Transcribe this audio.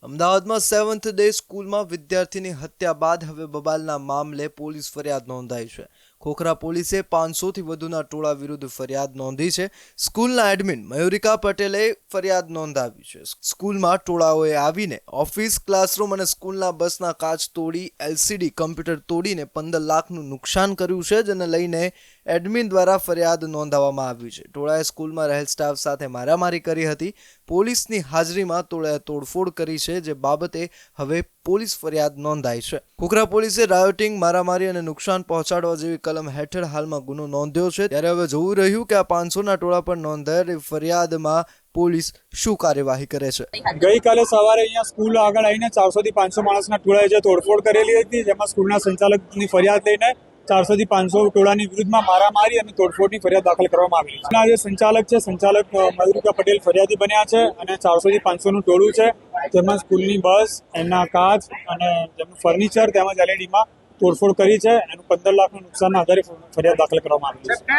અમદાવાદમાં seventh day સ્કૂલમાં વિદ્યાર્થીની હત્યા બાદ હવે બબાલના મામલે પોલીસ ફરિયાદ નોંધાઈ છે. ખોખરા પોલીસે 500થી વધુના ટોળા વિરુદ્ધ ફરિયાદ નોંધી છે. સ્કૂલના એડમિન મયુરિકા પટેલે ફરિયાદ નોંધાવી છે. સ્કૂલમાં ટોળાઓએ આવીને ઓફિસ, ક્લાસરૂમ અને સ્કૂલના બસના કાચ તોડી LCD કમ્પ્યુટર તોડીને 15 લાખનું નુકસાન કર્યું છે, જેને લઈને એડમિન દ્વારા ફરિયાદ નોંધાવવામાં આવી છે. ટોળાએ સ્કૂલમાં રહેલ સ્ટાફ સાથે મારામારી કરી હતી. પોલીસની હાજરીમાં ટોળાએ તોડફોડ કરી છે, જે બાબતે હવે પોલીસ ફરિયાદ નોંધાઈ છે. ખોખરા પોલીસે રાયોટિંગ, મારામારી અને નુકસાન પહોંચાડવા જેવી કલમ હેઠળ હાલમાં ગુનો નોંધ્યો છે. ત્યારે હવે જોવું રહ્યું કે આ 500ના ટોળા પર નોંધાયેલી ફરિયાદમાં પોલીસ શું કાર્યવાહી કરે છે. ગઈકાલે સવારે અહીંયા સ્કૂલ આગળ આવીને 400 થી 500 માણસના ટોળાએ જે તોડફોડ કરેલી હતી, જેમાં સ્કૂલના સંચાલકની ફરિયાદ લઈને 400 થી 500 ટોળાની વિરુદ્ધમાં મારામારી અને તોડફોડની ફરિયાદ દાખલ કરવામાં આવી છે. જે સંચાલક મયુરિકા પટેલ ફરિયાદી બન્યા છે અને 400 થી 500નું ટોળું છે, જેમાં સ્કૂલની બસ, એમના કાચ અને જેમનું ફર્નિચર તેમજ LEDમાં તોડફોડ કરી છે. એનું 15 લાખનું નુકસાનના આધારે ફરિયાદ દાખલ કરવામાં આવી છે.